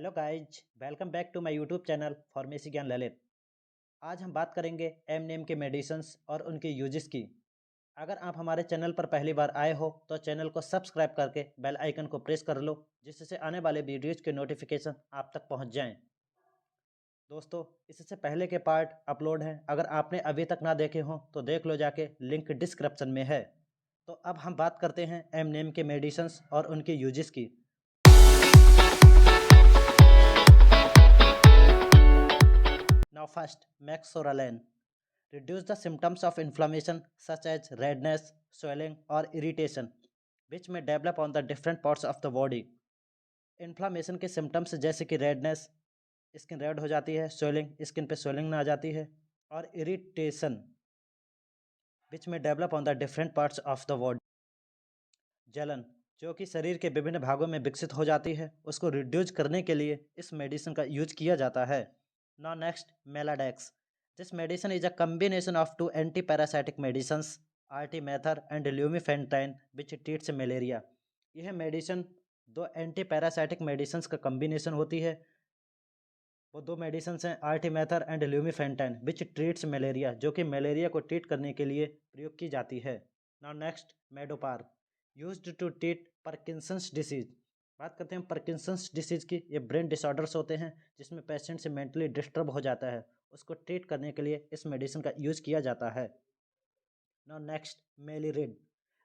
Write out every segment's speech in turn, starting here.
Hello guys, welcome back to my YouTube channel pharmacy ज्ञान ललित। आज हम बात करेंगे एम नेम के मेडिसिन्स और उनके यूजेस की। अगर आप हमारे चैनल पर पहली बार आए हो तो चैनल को सब्सक्राइब करके बेल आइकन को प्रेस कर लो, जिससे आने वाले वीडियोज़ के नोटिफिकेशन आप तक पहुंच जाएं। दोस्तों, इससे पहले के पार्ट अपलोड हैं, अगर आपने अभी तक ना देखे हों तो देख लो जाके, लिंक डिस्क्रिप्शन में है। तो अब हम बात करते हैं एम नेम के मेडिसिन्स और उनके यूजेस की। Now first, Maxoralen. Reduce the symptoms of inflammation such as redness, swelling or irritation, which may develop on the different parts of the body. Inflammation के सिम्टम्स जैसे कि रेडनेस, स्किन रेड हो जाती है, swelling, skin पे swelling आ जाती है, और इरिटेशन विच में develop on the different parts of the body. जलन जो कि शरीर के विभिन्न भागों में विकसित हो जाती है, उसको रिड्यूस करने के लिए इस मेडिसिन का यूज किया जाता है। Now next, Meladex. This medicine is a combination of two antiparasitic medicines, artemether and lumefantrine which treats malaria. यह मेडिसिन दो एंटी पैरासाइटिक मेडिसिन का कम्बिनेशन होती है। वो दो मेडिसिन हैं, artemether and lumefantrine which treats malaria, जो कि मलेरिया को ट्रीट करने के लिए प्रयोग की जाती है। Now next, Madopar used to treat Parkinson's disease. बात करते हैं पार्किंसंस डिसीज की। ये ब्रेन डिसऑर्डर्स होते हैं जिसमें पेशेंट से मेंटली डिस्टर्ब हो जाता है, उसको ट्रीट करने के लिए इस मेडिसिन का यूज किया जाता है। Now next, Malirid.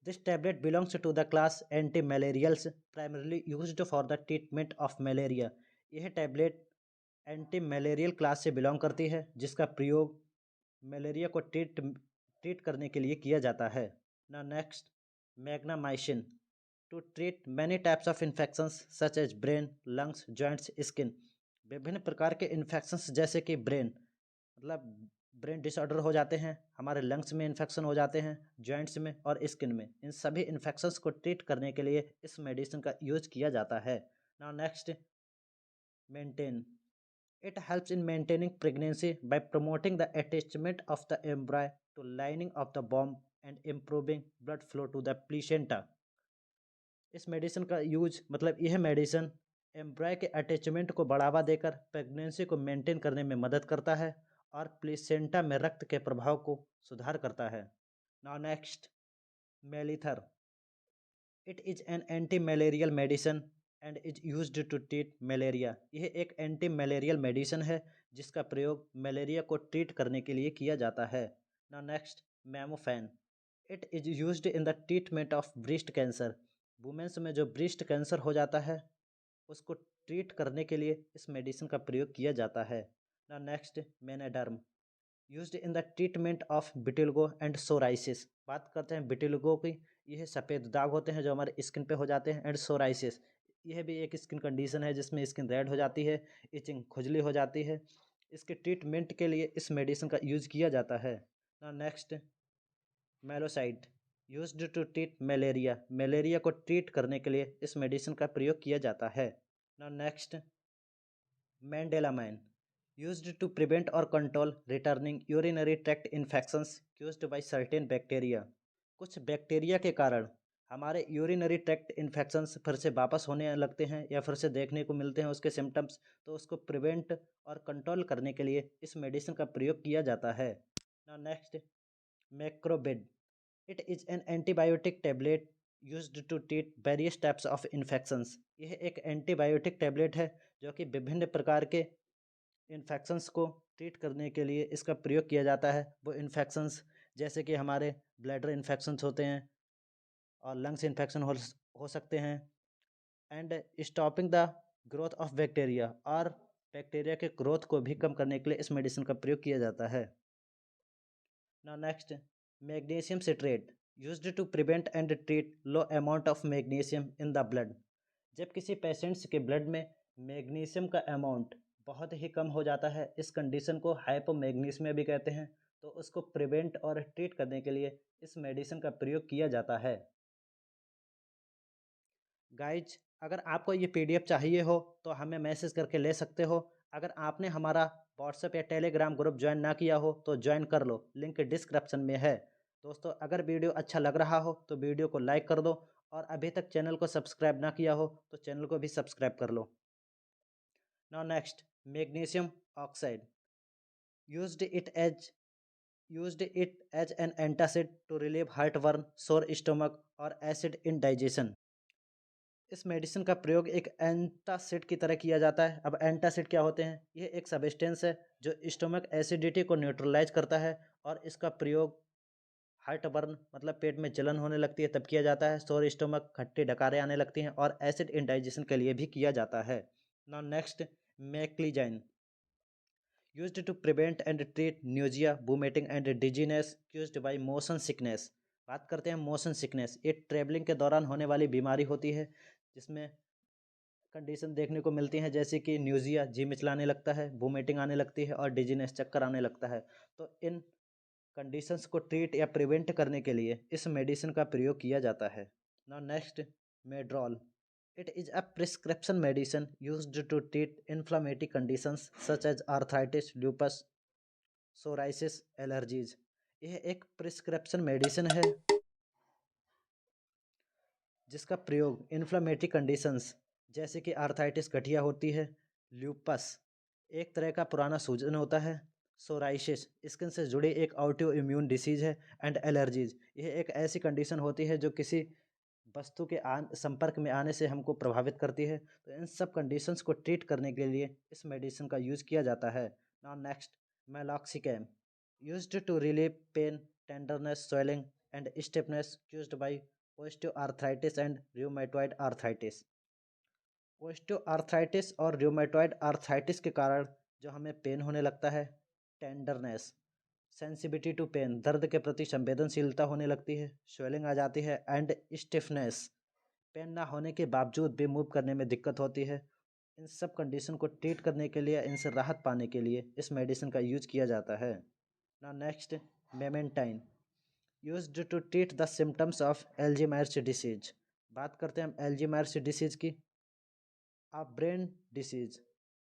This tablet belongs to the class antimalarials, primarily used for the treatment of malaria. यह टैबलेट एंटी मलेरियल क्लास से बिलोंग करती है, जिसका प्रयोग मलेरिया को ट्रीट करने के लिए किया जाता है। Now next, Magnamycin to treat many types of infections such as brain, lungs, joints, skin. विभिन्न प्रकार के इन्फेक्शंस जैसे कि ब्रेन, मतलब ब्रेन डिसऑर्डर हो जाते हैं, हमारे लंग्स में इन्फेक्शन हो जाते हैं, जॉइंट्स में और स्किन में, इन सभी इन्फेक्शंस को ट्रीट करने के लिए इस मेडिसिन का यूज किया जाता है। Now next, maintain. It helps in maintaining pregnancy by promoting the attachment of the embryo to lining of the womb and improving blood flow to the placenta. इस मेडिसिन का यूज, मतलब यह medicine एम्ब्रॉय के attachment को बढ़ावा देकर pregnancy को maintain करने में मदद करता है और प्लेसेंटा में रक्त के प्रभाव को सुधार करता है। Now next, Malither. It is an antimalarial medicine and is used to treat malaria. यह एक एंटी मलेरियल मेडिसिन है जिसका प्रयोग मलेरिया को ट्रीट करने के लिए किया जाता है। Now next, Mamofen. It is used in the treatment of breast cancer. Womens में जो ब्रेस्ट कैंसर हो जाता है, उसको ट्रीट करने के लिए इस मेडिसिन का प्रयोग किया जाता है। Now next, Menaderm. Used in the treatment of vitiligo and psoriasis. बात करते हैं विटिलिगो की। यह सफ़ेद दाग होते हैं जो हमारे स्किन पे हो जाते हैं, एंड सोराइसिस, यह भी एक स्किन कंडीशन है जिसमें स्किन रेड हो जाती है, इचिंग, खुजली हो जाती है। इसके ट्रीटमेंट के लिए इस मेडिसिन का यूज किया जाता है। Now next, Malocide. Used to treat malaria. Malaria को ट्रीट करने के लिए इस मेडिसिन का प्रयोग किया जाता है। Now next, मैंडेलामाइन। used to prevent or control returning urinary tract infections caused by certain bacteria। कुछ बैक्टीरिया के कारण हमारे यूरिनरी ट्रैक्ट इन्फेक्शंस फिर से वापस होने लगते हैं या फिर से देखने को मिलते हैं उसके सिम्टम्स, तो उसको प्रिवेंट और कंट्रोल करने के लिए इस मेडिसिन का प्रयोग किया जाता है। Now next, Macrobid. It is an antibiotic tablet used to treat various types of infections. यह एक एंटीबायोटिक टैबलेट है जो कि विभिन्न प्रकार के इन्फेक्शंस को ट्रीट करने के लिए इसका प्रयोग किया जाता है। वो इन्फेक्शंस जैसे कि हमारे ब्लैडर इन्फेक्शंस होते हैं और लंग्स इन्फेक्शन हो सकते हैं, and stopping the growth of bacteria, और बैक्टीरिया के ग्रोथ को भी कम करने के लिए इस मेडिसिन का प्रयोग किया जाता है। Now next, magnesium citrate. Used to prevent and treat low amount of magnesium in the blood. जब किसी पेशेंट्स के ब्लड में मैग्नीशियम का अमाउंट बहुत ही कम हो जाता है, इस कंडीशन को हाइपोमैग्नीसिमिया भी कहते हैं, तो उसको प्रिवेंट और ट्रीट करने के लिए इस मेडिसिन का प्रयोग किया जाता है। गाइज, अगर आपको ये पीडीएफ चाहिए हो तो हमें मैसेज करके ले सकते हो। अगर आपने हमारा व्हाट्सएप या टेलीग्राम ग्रुप ज्वाइन ना किया हो तो ज्वाइन कर लो, लिंक डिस्क्रिप्शन में है। दोस्तों, अगर वीडियो अच्छा लग रहा हो तो वीडियो को लाइक कर दो, और अभी तक चैनल को सब्सक्राइब ना किया हो तो चैनल को भी सब्सक्राइब कर लो। Now next, magnesium oxide. Used it as used it as an antacid to relieve heartburn, sore stomach और acid indigestion. इस मेडिसिन का प्रयोग एक एंटासिड की तरह किया जाता है। अब एंटासिड क्या होते हैं? ये एक सब्सटेंस है जो स्टोमक एसिडिटी को न्यूट्रलाइज करता है और इसका प्रयोग हार्ट बर्न मतलब पेट में जलन होने लगती है तब किया जाता है, सोर स्टोमक, खट्टी डकारें आने लगती हैं और एसिड इंडाइजेशन के लिए भी किया जाता है। Now next, meclizine used to prevent and treat nausea, vomiting and dizziness caused by motion sickness। बात करते हैं मोशन सिकनेस। ये ट्रेवलिंग के दौरान होने वाली बीमारी होती है जिसमें कंडीशन देखने को मिलती हैं जैसे कि न्यूजिया, जी मिचलाने लगता है, वोमिटिंग आने लगती है और डिजीनेस, चक्कर आने लगता है। तो इन कंडीशंस को ट्रीट या प्रिवेंट करने के लिए इस मेडिसिन का प्रयोग किया जाता है। Now next, Medrol. It is a prescription medicine used to treat inflammatory conditions such as arthritis, lupus, psoriasis, allergies. यह एक प्रिस्क्रिप्शन मेडिसिन है जिसका प्रयोग इन्फ्लामेटरी कंडीशंस जैसे कि आर्थराइटिस गठिया होती है, ल्यूपस एक तरह का पुराना सूजन होता है, सोराइसिस स्किन से जुड़ी एक ऑटो इम्यून डिसीज है, एंड एलर्जीज यह एक ऐसी कंडीशन होती है जो किसी वस्तु के संपर्क में आने से हमको प्रभावित करती है। तो इन सब कंडीशंस को ट्रीट करने के लिए इस मेडिसिन का यूज़ किया जाता है। Now next, meloxicam used to relieve pain, tenderness, swelling and stiffness caused by osteoarthritis and rheumatoid arthritis। Osteoarthritis और rheumatoid arthritis के कारण जो हमें पेन होने लगता है, टेंडरनेस, सेंसिटिविटी टू पेन, दर्द के प्रति संवेदनशीलता होने लगती है, स्वेलिंग आ जाती है एंड स्टिफनेस, पेन ना होने के बावजूद भी मूव करने में दिक्कत होती है। इन सब कंडीशन को ट्रीट करने के लिए, इनसे राहत पाने के लिए इस मेडिसिन का यूज किया जाता है। Now next, memantine used to treat the symptoms of Alzheimer's disease. बात करते हैं हम एल्जीमायर्स डिसीज की। A brain disease.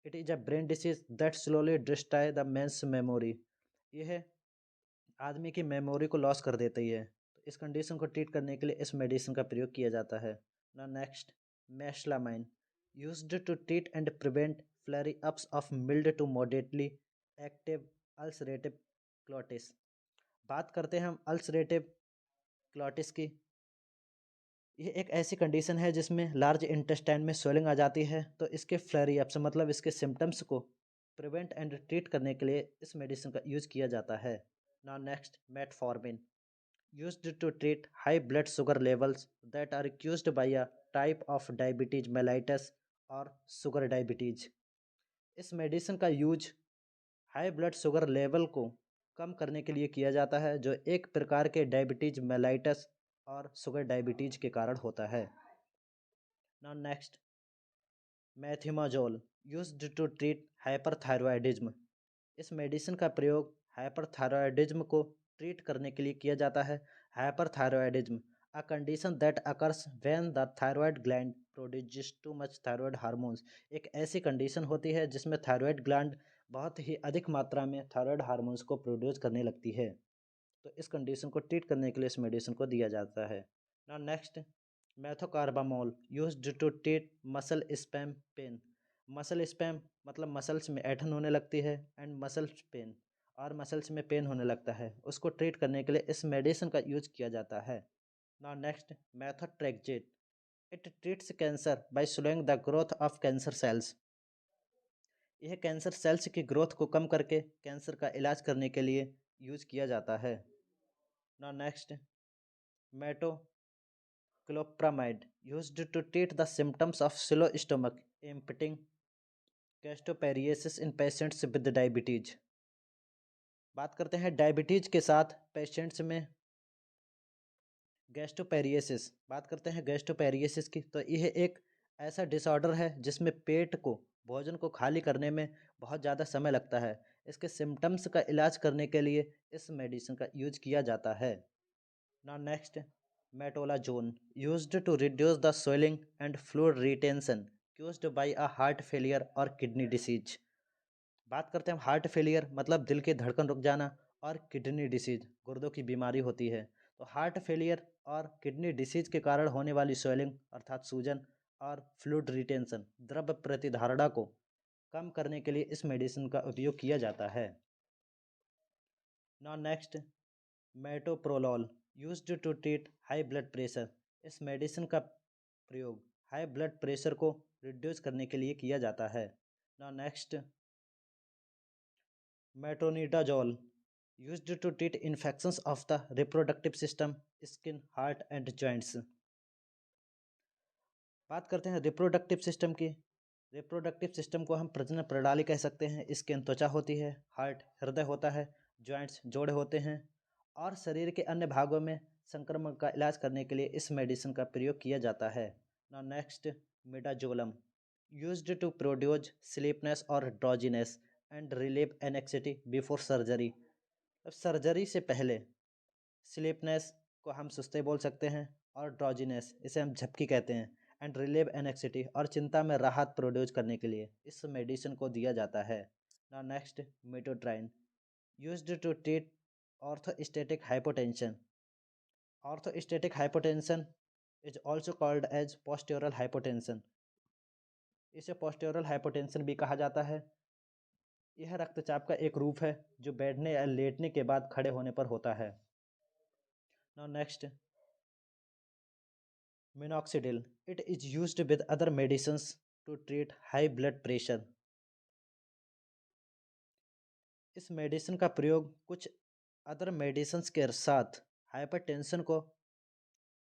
It is a brain disease that slowly destroy the man's memory। यह आदमी की मेमोरी को लॉस कर देती है। तो इस कंडीशन को ट्रीट करने के लिए इस मेडिसिन का प्रयोग किया जाता है। Now next, mesalamine used to treat and prevent flare ups of mild to moderately active ulcerative colitis. बात करते हैं हम अल्सरेटिव क्लोटिस की। ये एक ऐसी कंडीशन है जिसमें लार्ज इंटेस्टाइन में स्वेलिंग आ जाती है। तो इसके फ्लैरी अप्स मतलब इसके सिम्टम्स को प्रिवेंट एंड ट्रीट करने के लिए इस मेडिसिन का यूज किया जाता है। Now next, metformin used to treat high blood sugar levels that are caused by a type of diabetes mellitus और शुगर डायबिटीज। इस मेडिसिन का use high blood sugar level को कम करने के लिए किया जाता है जो एक प्रकार के डायबिटीज मेलाइटस और शुगर डायबिटीज के कारण होता है। Now next, methimazole used to treat hyperthyroidism. इस मेडिसिन का प्रयोग हाइपरथायरॉयडिज्म को ट्रीट करने के लिए किया जाता है। Hyperthyroidism, a condition that occurs when the thyroid gland produces too much thyroid hormones. एक ऐसी कंडीशन होती है जिसमें थायराइड ग्लैंड बहुत ही अधिक मात्रा में थायराइड हार्मोन्स को प्रोड्यूस करने लगती है। तो इस कंडीशन को ट्रीट करने के लिए इस मेडिसिन को दिया जाता है। Now next, methocarbamol used to treat muscle spasm pain. Muscle spasm मतलब मसल्स में ऐंठन होने लगती है एंड मसल्स पेन, और मसल्स में पेन होने लगता है, उसको ट्रीट करने के लिए इस मेडिसिन का यूज किया जाता है। Now next, methotrexate it treats cancer by slowing the growth of cancer cells. यह कैंसर सेल्स की ग्रोथ को कम करके कैंसर का इलाज करने के लिए यूज किया जाता है। Now next, metoclopramide used to treat the symptoms of slow stomach emptying gastroparesis in patients with diabetes. बात करते हैं डायबिटीज के साथ पेशेंट्स में गैस्ट्रोपेरिएसिस। बात करते हैं गैस्ट्रोपेरिएसिस की, तो यह एक ऐसा डिसऑर्डर है जिसमें पेट को भोजन को खाली करने में बहुत ज़्यादा समय लगता है। इसके सिम्टम्स का इलाज करने के लिए इस मेडिसिन का यूज किया जाता है। Now next, metolazone used to reduce the swelling and fluid retention caused by a heart failure और किडनी डिसीज। बात करते हैं हार्ट फेलियर मतलब दिल की धड़कन रुक जाना, और किडनी डिसीज गुर्दों की बीमारी होती है। तो हार्ट फेलियर और किडनी डिसीज के कारण होने वाली स्वेलिंग अर्थात सूजन और फ्लूइड रिटेंशन द्रव प्रतिधारणा को कम करने के लिए इस मेडिसिन का उपयोग किया जाता है। Now next, metoprolol used to treat high blood pressure. इस मेडिसिन का प्रयोग हाई ब्लड प्रेशर को रिड्यूस करने के लिए किया जाता है। Now next, metronidazole used to treat infections of the reproductive system, skin, heart and joints. बात करते हैं रिप्रोडक्टिव सिस्टम की। रिप्रोडक्टिव सिस्टम को हम प्रजनन प्रणाली कह सकते हैं। स्किन त्वचा होती है, हार्ट हृदय होता है, जॉइंट्स जोड़ होते हैं और शरीर के अन्य भागों में संक्रमण का इलाज करने के लिए इस मेडिसिन का प्रयोग किया जाता है। Now next, midazolam used to produce sleepiness और drowsiness and relieve anxiety before surgery. अब सर्जरी से पहले स्लीपनेस को हम सुस्ती बोल सकते हैं और ड्रॉजीनेस इसे हम झपकी कहते हैं एंड रिलीव एनेक्सिटी और चिंता में राहत प्रोड्यूस करने के लिए इस मेडिसिन को दिया जाता है। Now next, midodrine used to treat orthostatic hypotension. Orthostatic hypotension is also called as posterior hypotension. इसे पोस्टीरियर हाइपोटेंशन भी कहा जाता है। यह रक्तचाप का एक रूप है जो बैठने या लेटने के बाद खड़े होने पर होता है। Now next, minoxidil. It is used with other medicines to treat high blood pressure. इस मेडिसिन का प्रयोग कुछ अदर मेडिसिन्स के साथ हाइपरटेंशन को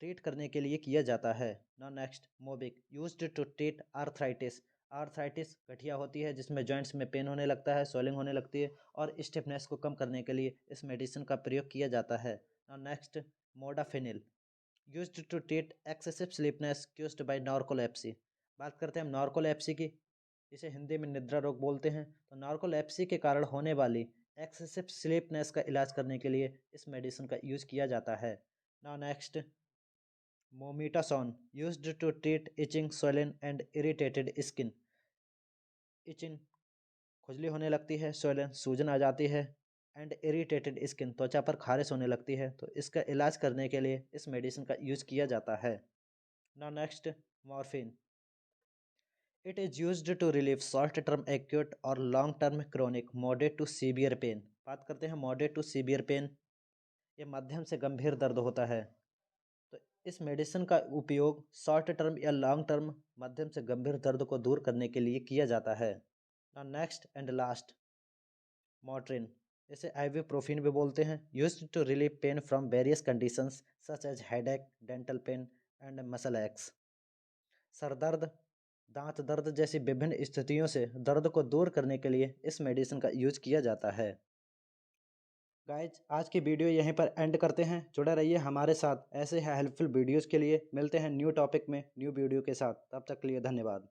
ट्रीट करने के लिए किया जाता है। Now next, Mobic used to treat arthritis. Arthritis गठिया होती है जिसमें जॉइंट्स में पेन होने लगता है, स्वेलिंग होने लगती है और स्टिफनेस को कम करने के लिए इस मेडिसिन का प्रयोग किया जाता है। Now next, modafinil used to treat excessive sleepiness caused by narcolepsy. बात करते हैं हम नार्कोलेप्सी की। इसे हिंदी में निद्रा रोग बोलते हैं। तो नार्कोलेप्सी के कारण होने वाली एक्सेसिव स्लीपनेस का इलाज करने के लिए इस मेडिसिन का यूज किया जाता है। Now next, mometasone used to treat itching, swelling and irritated skin. Itching खुजली होने लगती है, स्वेलिंग सूजन आ जाती है एंड इरिटेटेड स्किन त्वचा पर खारिश होने लगती है। तो इसका इलाज करने के लिए इस मेडिसिन का यूज किया जाता है। Now next, morphine it is used to relieve short term acute और long term chronic moderate to severe pain. बात करते हैं मॉडरेट टू सीवियर पेन। ये मध्यम से गंभीर दर्द होता है। तो इस मेडिसिन का उपयोग शॉर्ट टर्म या लॉन्ग टर्म मध्यम से गंभीर दर्द को दूर करने के लिए किया जाता है। Now next and last, motrin. इसे आइबुप्रोफिन भी बोलते हैं। Used to relieve pain from various conditions such as headache, dental pain and muscle aches. सर दर्द, दांत दर्द जैसी विभिन्न स्थितियों से दर्द को दूर करने के लिए इस मेडिसिन का यूज किया जाता है। गाइज, आज की वीडियो यहीं पर एंड करते हैं। जुड़े रहिए हमारे साथ ऐसे हेल्पफुल वीडियोस के लिए। मिलते हैं न्यू टॉपिक में न्यू वीडियो के साथ। तब तक के लिए धन्यवाद।